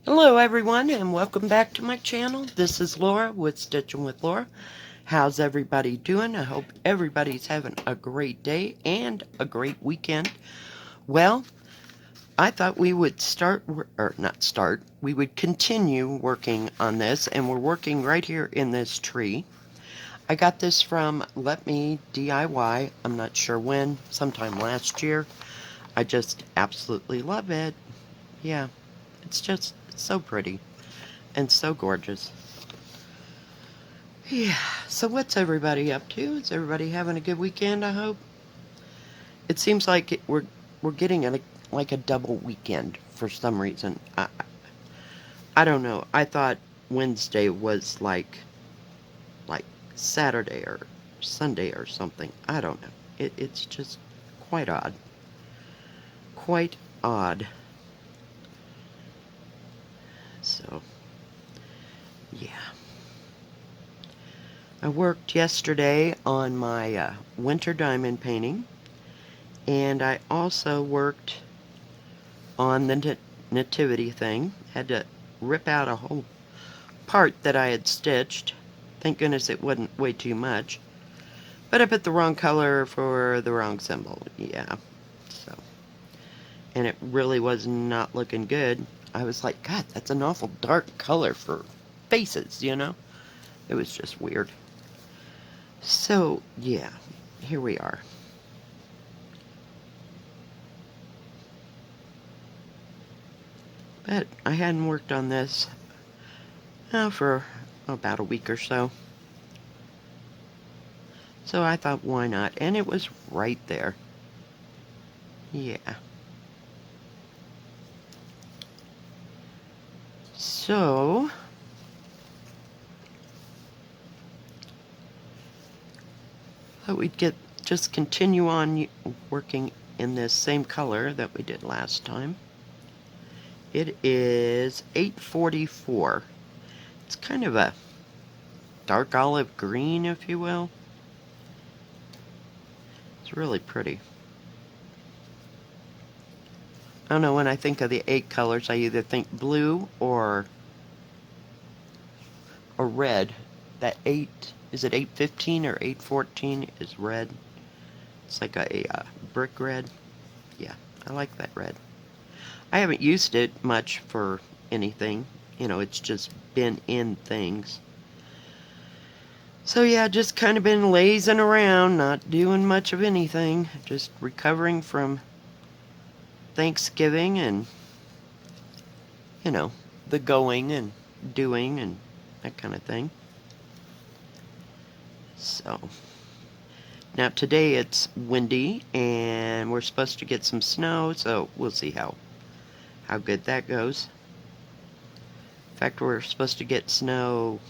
Hello everyone and welcome back to my channel. This is Laura with Stitchin with Laura. How's everybody doing? I hope everybody's having a great day and a great weekend. Well, I thought we would we would continue working on this, and we're working right here in this tree. I got this from LetMeDIY. I'm not sure when, sometime last year. I just absolutely love it. Yeah, it's so pretty and so gorgeous. Yeah, so what's everybody up to? Is everybody having a good weekend, I hope? It seems like we're getting like a double weekend for some reason. I don't know. I thought Wednesday was like Saturday or Sunday or something. I don't know. It's just quite odd. Quite odd. So, yeah. I worked yesterday on my winter diamond painting, and I also worked on the nativity thing. Had to rip out a whole part that I had stitched. Thank goodness it wasn't way too much. But I put the wrong color for the wrong symbol. Yeah. So, and it really was not looking good. I was like, God, that's an awful dark color for faces. It was just weird. So, yeah, here we are. But I hadn't worked on this for about a week or so. So I thought, why not? And it was right there. Yeah. So, thought we'd just continue on working in this same color that we did last time. It is 844. It's kind of a dark olive green, if you will. It's really pretty. I don't know, when I think of the 8 colors, I either think blue or red. That 8, is it 815 or 814 is red. It's like a brick red. Yeah, I like that red. I haven't used it much for anything. It's just been in things. So yeah, just kind of been lazing around, not doing much of anything. Just recovering from Thanksgiving and, you know, the going and doing and that kind of thing. So, now today it's windy and we're supposed to get some snow, so we'll see how good that goes. In fact, we're supposed to get snow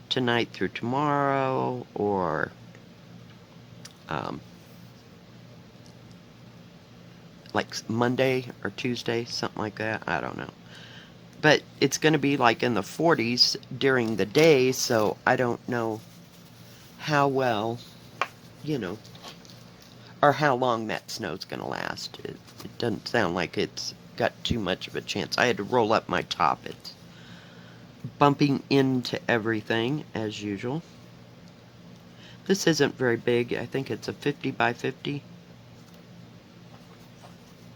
tonight through tomorrow, or like Monday or Tuesday, something like that. I don't know. But it's going to be like in the 40s during the day, so I don't know how well, you know, or how long that snow's going to last. It doesn't sound like it's got too much of a chance. I had to roll up my top. It's bumping into everything as usual. This isn't very big. I think it's a 50 by 50.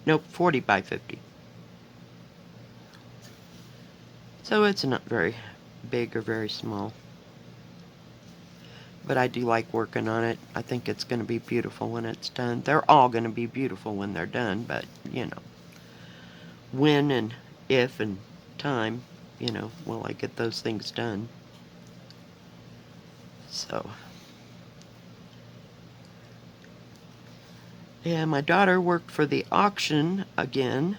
Nope, 40 by 50. So it's not very big or very small. But I do like working on it. I think it's going to be beautiful when it's done. They're all going to be beautiful when they're done, but, when and if and time, will I get those things done. So, yeah, my daughter worked for the auction again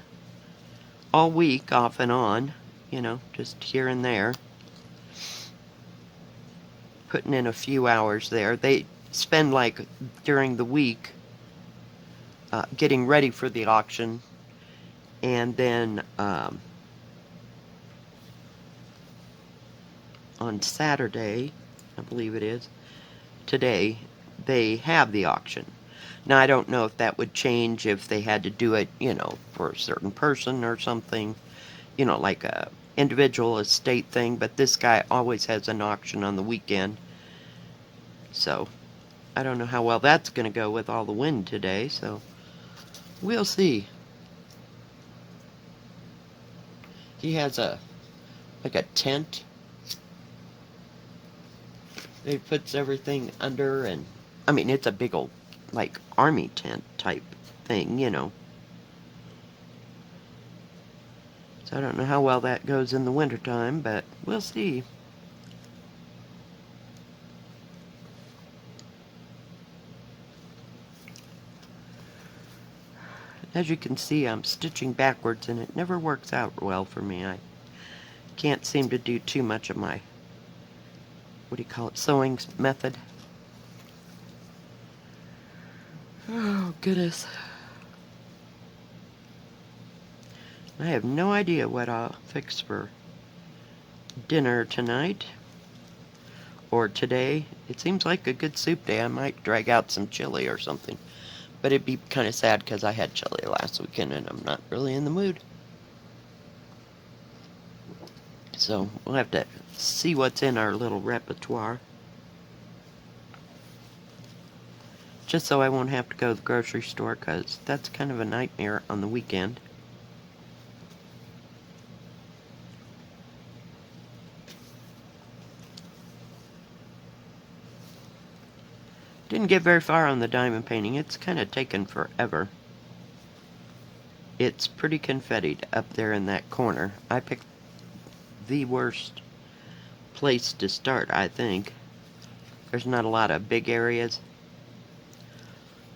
all week, off and on, just here and there, putting in a few hours there. They spend like during the week getting ready for the auction, and then on Saturday, I believe it is, today, they have the auction. Now, I don't know if that would change if they had to do it, for a certain person or something, like a individual estate thing, but this guy always has an auction on the weekend. So, I don't know how well that's going to go with all the wind today, so we'll see. He has like a tent that he puts everything under, and I mean, it's a big old, like, army tent type thing. So I don't know how well that goes in the wintertime, but we'll see. As you can see, I'm stitching backwards, and it never works out well for me. I can't seem to do too much of my, what do you call it, sewing method. Oh, goodness. I have no idea what I'll fix for dinner tonight or today. It seems like a good soup day. I might drag out some chili or something. But it'd be kind of sad because I had chili last weekend and I'm not really in the mood. So we'll have to see what's in our little repertoire. Just so I won't have to go to the grocery store, because that's kind of a nightmare on the weekend. Didn't get very far on the diamond painting. It's kind of taken forever. It's pretty confettied up there in that corner. I picked the worst place to start, I think. There's not a lot of big areas.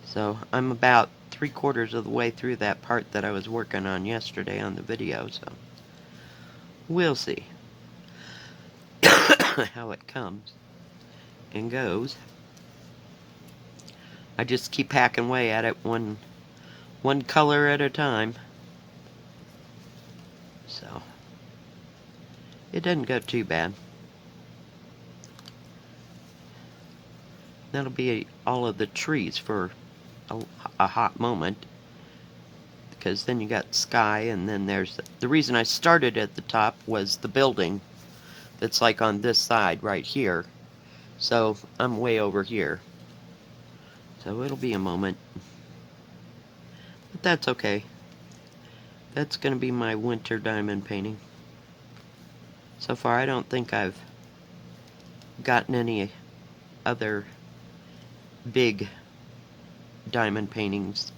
So I'm about 3/4 of the way through that part that I was working on yesterday on the video, so we'll see how it comes and goes. I just keep hacking away at it one color at a time. So it doesn't go too bad. That'll be all of the trees for a hot moment, because then you got sky, and then there's the reason I started at the top was the building that's like on this side right here. So I'm way over here. So it'll be a moment. But that's okay. That's going to be my winter diamond painting. So far, I don't think I've gotten any other big diamond paintings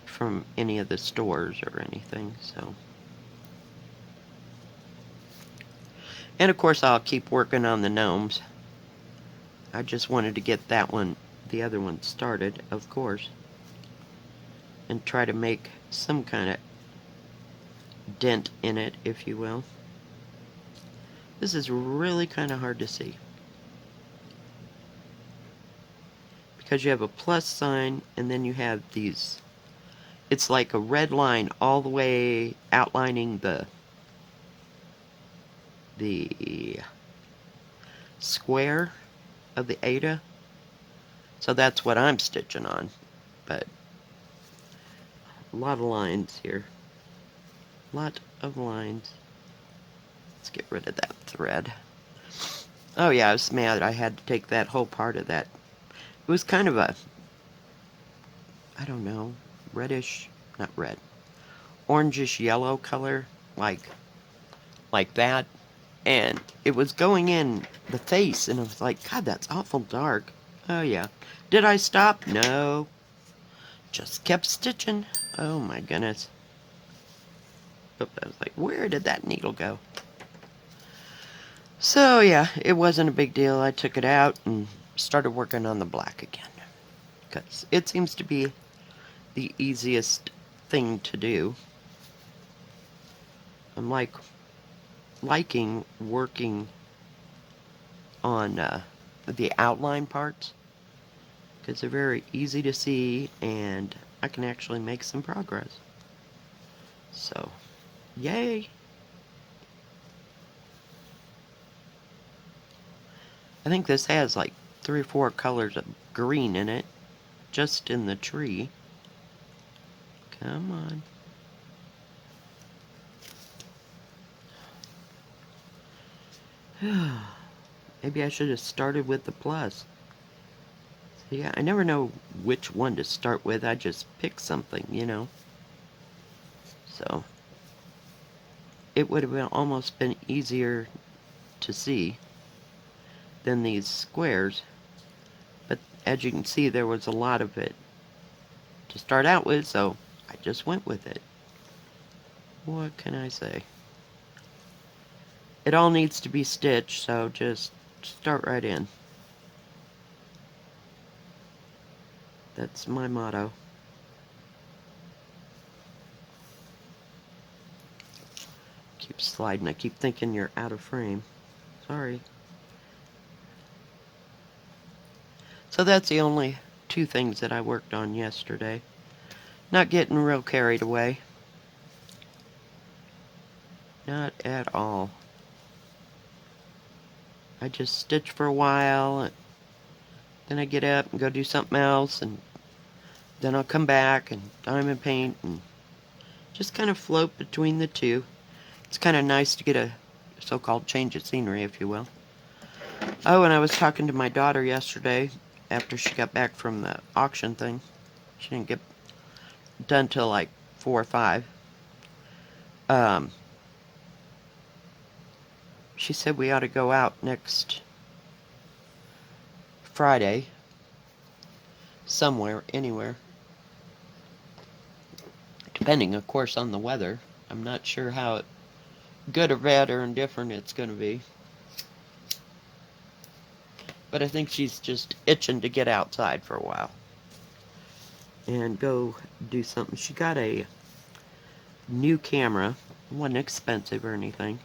from any of the stores or anything, so. And of course, I'll keep working on the gnomes. I just wanted to get that one, the other one, started, of course, and try to make some kind of dent in it, if you will. This is really kind of hard to see, because you have a plus sign, and then you have these, it's like a red line all the way outlining the square of the Ada. So that's what I'm stitching on, but a lot of lines here. Lot of lines. Let's get rid of that thread. Oh yeah, I was mad I had to take that whole part of that. It was kind of a, I don't know, reddish, not red, orangish yellow color, like that. And it was going in the face, and I was like, God, that's awful dark. Oh yeah. Did I stop? No. Just kept stitching. Oh my goodness. Oop, I was like, where did that needle go? So yeah, it wasn't a big deal. I took it out and started working on the black again, because it seems to be the easiest thing to do. I'm liking working on the outline parts, because they're very easy to see and I can actually make some progress. So, yay! I think this has like 3 or 4 colors of green in it. just in the tree. Come on. Maybe I should have started with the plus. So yeah, I never know which one to start with. I just pick something, you know. So it would have been almost been easier to see than these squares. But as you can see, there was a lot of it to start out with, so I just went with it. What can I say? It all needs to be stitched, so just start right in. That's my motto. Keep sliding. I keep thinking you're out of frame. Sorry. So that's the only two things that I worked on yesterday. Not getting real carried away. Not at all. I just stitch for a while, and then I get up and go do something else, and then I'll come back and diamond paint and just kind of float between the two. It's kind of nice to get a so-called change of scenery, if you will. Oh, and I was talking to my daughter yesterday after she got back from the auction thing. She didn't get done till like 4 or 5. She said we ought to go out next Friday, somewhere, anywhere. Depending, of course, on the weather. I'm not sure how good or bad or indifferent it's going to be. But I think she's just itching to get outside for a while and go do something. She got a new camera. It wasn't expensive or anything,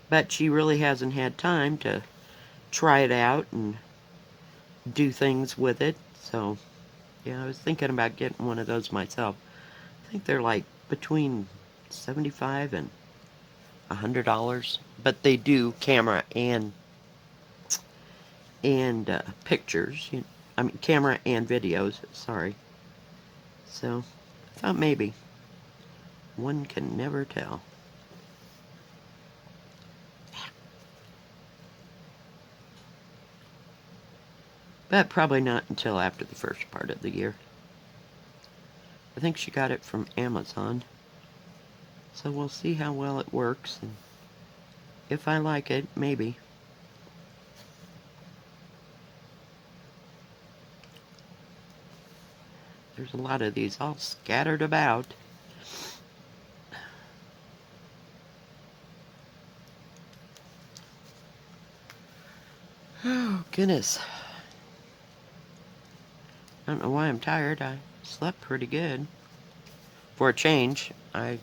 but she really hasn't had time to try it out and do things with it. So yeah, I was thinking about getting one of those myself. I think they're like between $75 and $100, but they do camera and pictures. I mean, camera and videos. Sorry. So I thought maybe. One can never tell. But probably not until after the first part of the year. I think she got it from Amazon. So we'll see how well it works, and if I like it, maybe. There's a lot of these all scattered about. Oh, goodness. I don't know why I'm tired. I slept pretty good. For a change, I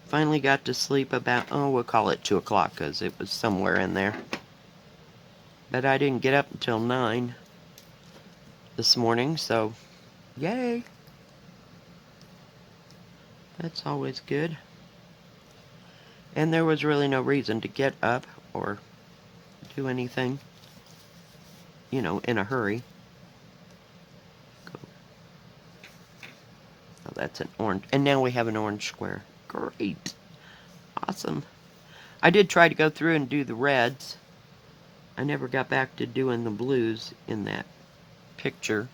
finally got to sleep about, we'll call it 2 o'clock, because it was somewhere in there. But I didn't get up until 9 this morning, so yay! That's always good. And there was really no reason to get up or do anything, in a hurry. Oh, that's an orange. And now we have an orange square. Great. Awesome. I did try to go through and do the reds. I never got back to doing the blues in that picture.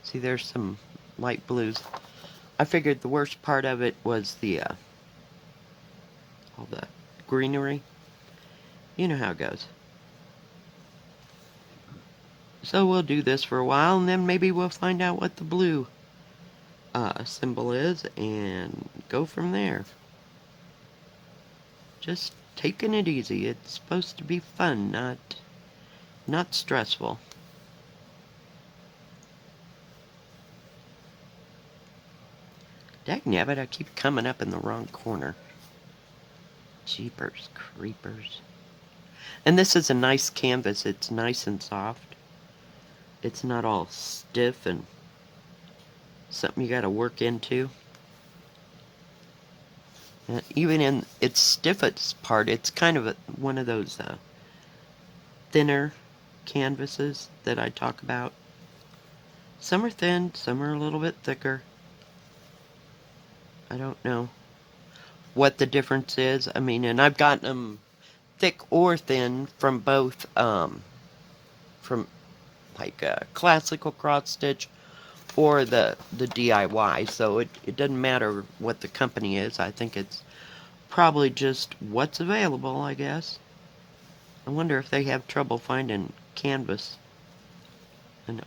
See, there's some light blues. I figured the worst part of it was all the greenery. You know how it goes. So we'll do this for a while, and then maybe we'll find out what the blue symbol is and go from there. Just taking it easy. It's supposed to be fun, not stressful. Dagnabbit, I keep coming up in the wrong corner. Jeepers creepers. And this is a nice canvas. It's nice and soft. It's not all stiff and something you gotta work into. Even in its stiffest part, it's kind of one of those thinner canvases that I talk about. Some are thin, some are a little bit thicker. I don't know what the difference is. I mean, and I've gotten them thick or thin from both, from like classical cross stitch or the DIY. So it doesn't matter what the company is. I think it's probably just what's available, I guess. I wonder if they have trouble finding canvas,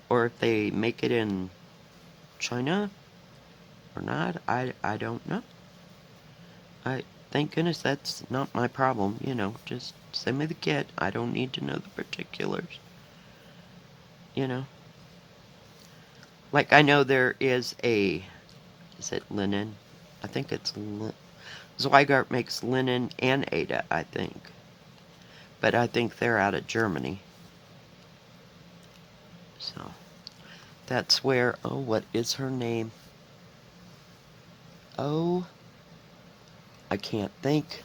or if they make it in China or not. I don't know. I thank goodness that's not my problem. Just send me the kit. I don't need to know the particulars. You know, like I know there is is it linen? I think it's Zweigart makes linen and Ada, I think. But I think they're out of Germany. So that's where, oh, what is her name? Oh, I can't think.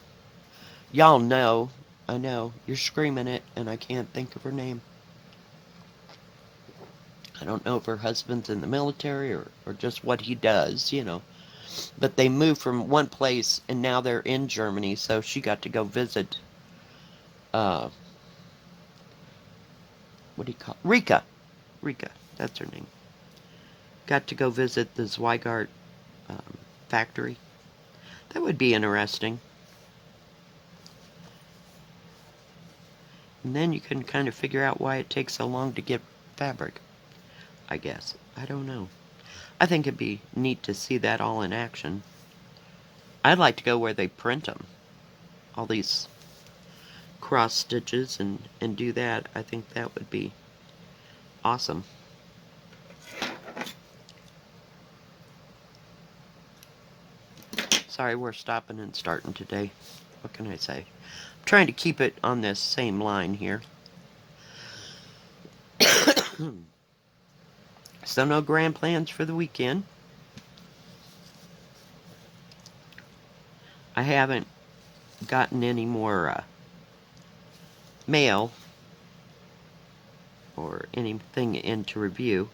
Y'all know. I know. You're screaming it, and I can't think of her name. I don't know if her husband's in the military or just what he does. But they moved from one place, and now they're in Germany, so she got to go visit, uh, what do you call it? Rika. Rika, that's her name. Got to go visit the Zweigart factory. That would be interesting. And then you can kind of figure out why it takes so long to get fabric, I guess. I don't know. I think it'd be neat to see that all in action. I'd like to go where they print them. All these cross stitches and do that. I think that would be awesome. Sorry, we're stopping and starting today. What can I say? I'm trying to keep it on this same line here. So no grand plans for the weekend. I haven't gotten any more mail or anything in to review.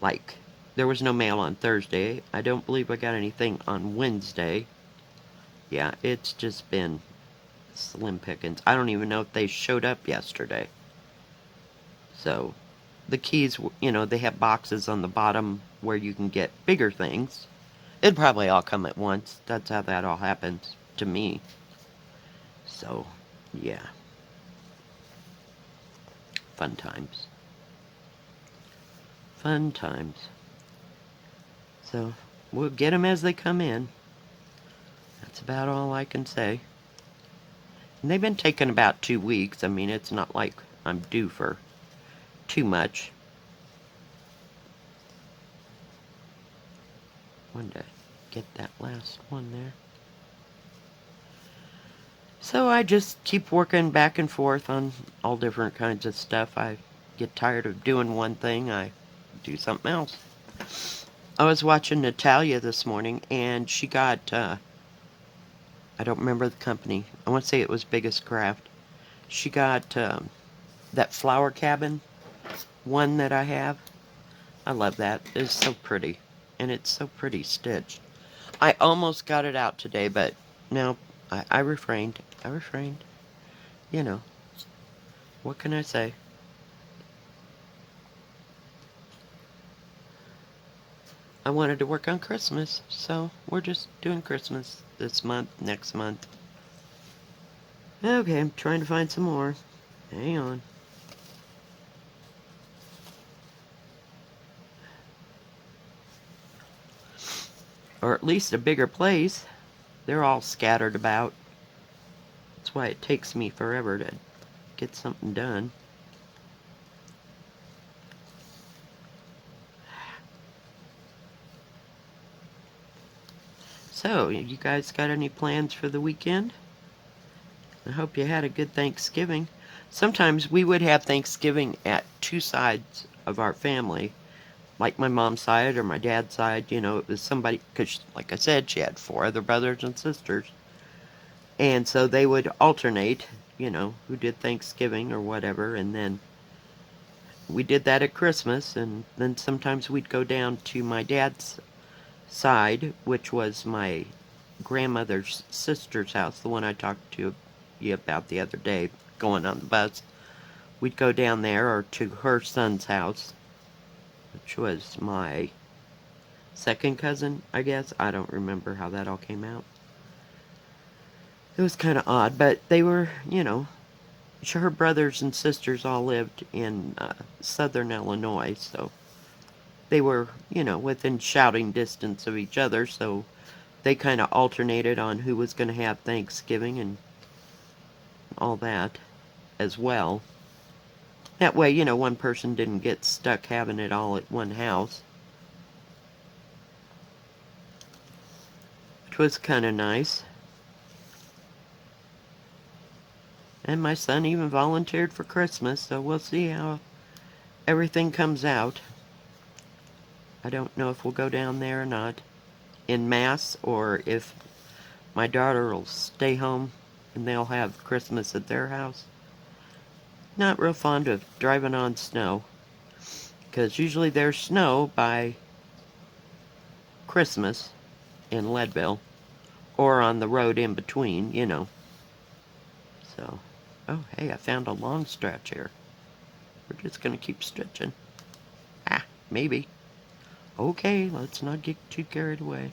Like, there was no mail on Thursday. I don't believe I got anything on Wednesday. Yeah, it's just been slim pickings. I don't even know if they showed up yesterday. So, the keys, they have boxes on the bottom where you can get bigger things. It'd probably all come at once. That's how that all happens to me. So, yeah. Fun times. Fun times. So, we'll get them as they come in. That's about all I can say. And they've been taking about 2 weeks. I mean, it's not like I'm due for too much. Wanted to get that last one there. So I just keep working back and forth on all different kinds of stuff. I get tired of doing one thing, I do something else. I was watching Natalia this morning, and she got, I don't remember the company. I want to say it was Biggest Craft. She got that flower cabin one that I have. I love that. It's so pretty. And it's so pretty stitched. I almost got it out today, but no, I refrained. I refrained. What can I say? I wanted to work on Christmas, so we're just doing Christmas this month, next month. Okay, I'm trying to find some more. Hang on. Or at least a bigger place. They're all scattered about. That's why it takes me forever to get something done. So, you guys got any plans for the weekend? I hope you had a good Thanksgiving. Sometimes we would have Thanksgiving at two sides of our family, like my mom's side or my dad's side. It was somebody, because like I said, she had 4 other brothers and sisters. And so they would alternate, who did Thanksgiving or whatever, and then we did that at Christmas, and then sometimes we'd go down to my dad's side, which was my grandmother's sister's house, the one I talked to you about the other day, going on the bus. We'd go down there, or to her son's house, which was my second cousin, I guess. I don't remember how that all came out. It was kind of odd, but they were, her brothers and sisters all lived in southern Illinois, so they were, within shouting distance of each other, so they kind of alternated on who was going to have Thanksgiving and all that as well. That way, one person didn't get stuck having it all at one house, which was kind of nice. And my son even volunteered for Christmas, so we'll see how everything comes out. I don't know if we'll go down there or not en masse, or if my daughter will stay home and they'll have Christmas at their house. Not real fond of driving on snow, because usually there's snow by Christmas in Leadville, or on the road in between, So, oh hey, I found a long stretch here. We're just gonna keep stretching. Maybe. Okay, let's not get too carried away.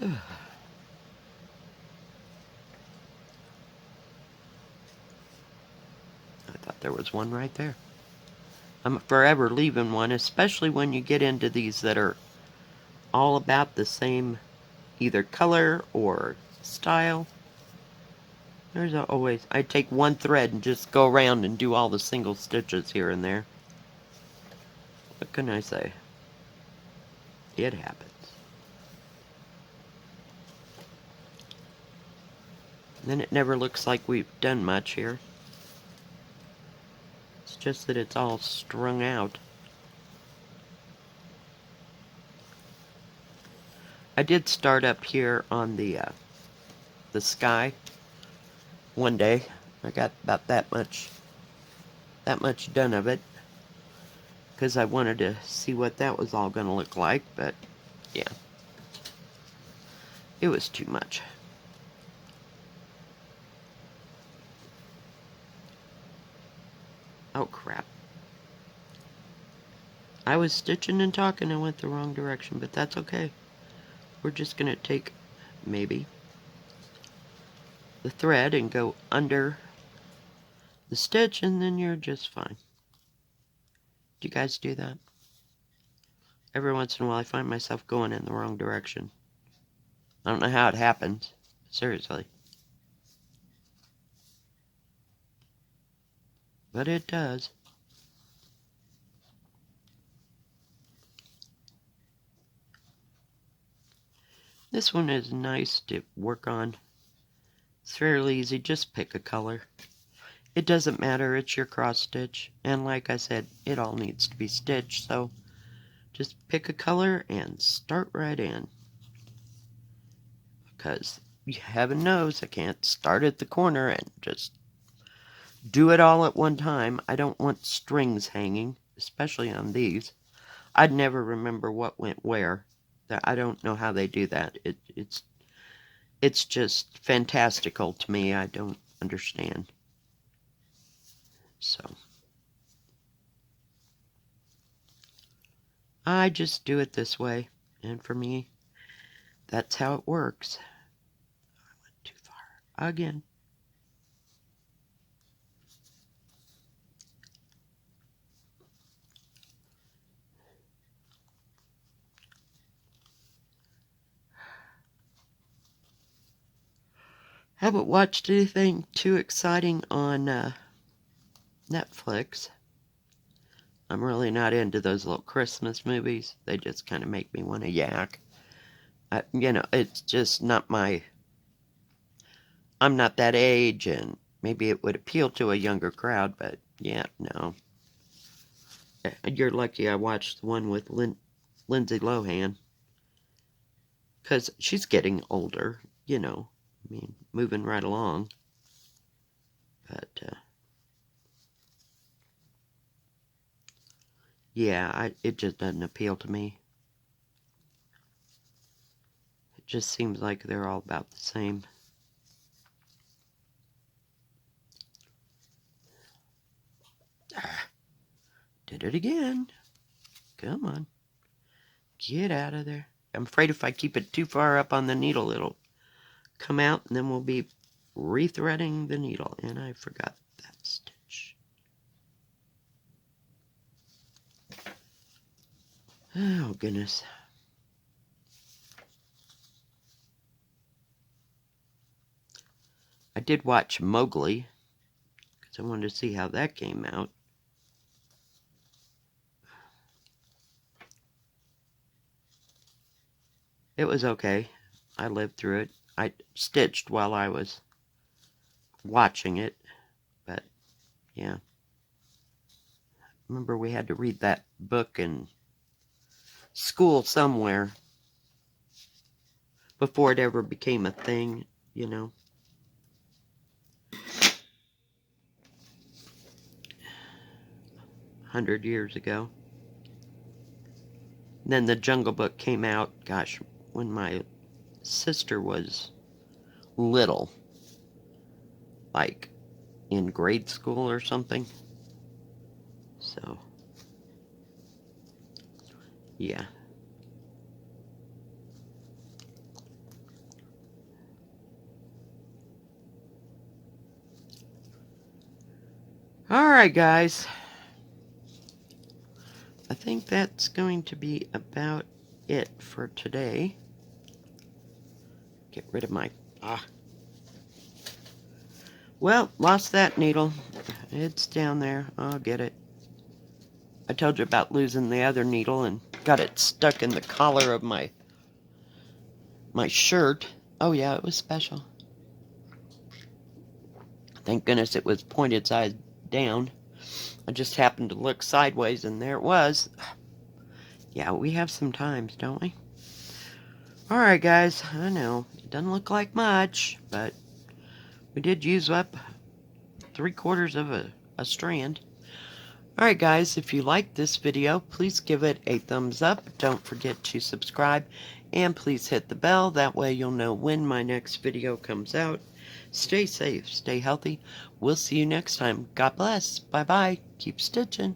I thought there was one right there. I'm forever leaving one, especially when you get into these that are all about the same either color or style. There's always, I take one thread and just go around and do all the single stitches here and there. What can I say? It happens. Then it never looks like we've done much here. It's just that it's all strung out. I did start up here on the sky one day. I got about that much done of it, because I wanted to see what that was all going to look like, but yeah, it was too much. Oh crap. I was stitching and talking and went the wrong direction, but that's okay. We're just going to take, maybe, the thread and go under the stitch, and then you're just fine. Do you guys do that? Every once in a while I find myself going in the wrong direction. I don't know how it happens. Seriously. But it does. This one is nice to work on. It's fairly easy. Just pick a color. It doesn't matter. It's your cross stitch. And like I said, it all needs to be stitched. So just pick a color and start right in. Because heaven knows I can't start at the corner and just do it all at one time. I don't want strings hanging, especially on these. I'd never remember what went where. I don't know how they do that. It's just fantastical to me. I don't understand. So I just do it this way, and for me, that's how it works. I went too far again. Haven't watched anything too exciting on Netflix. I'm really not into those little Christmas movies. They just kind of make me want to yak. It's just not I'm not that age, and maybe it would appeal to a younger crowd, but Yeah, no. You're lucky I watched the one with Lindsay Lohan. Because she's getting older, you know. I mean, moving right along. But, yeah, it just doesn't appeal to me. It just seems like they're all about the same. Did it again. Come on. Get out of there. I'm afraid if I keep it too far up on the needle, it'll come out, and then we'll be rethreading the needle. And I forgot that stitch. Oh, goodness. I did watch Mowgli, because I wanted to see how that came out. It was okay. I lived through it. I stitched while I was watching it, but yeah. Remember we had to read that book in school somewhere before it ever became a thing, you know. 100 years ago. And then the Jungle Book came out, gosh, when my sister was little, like in grade school or something. So, yeah. Alright, guys. I think that's going to be about it for today. Get rid of my... Well, lost that needle. It's down there. I'll get it. I told you about losing the other needle and got it stuck in the collar of my shirt. Oh yeah, it was special. Thank goodness it was pointed side down. I just happened to look sideways and there it was. Yeah, we have some times, don't we? Alright guys, I know, it doesn't look like much, but we did use up 3/4 of a strand. Alright guys, if you liked this video, please give it a thumbs up. Don't forget to subscribe, and please hit the bell. That way you'll know when my next video comes out. Stay safe, stay healthy. We'll see you next time. God bless. Bye-bye. Keep stitching.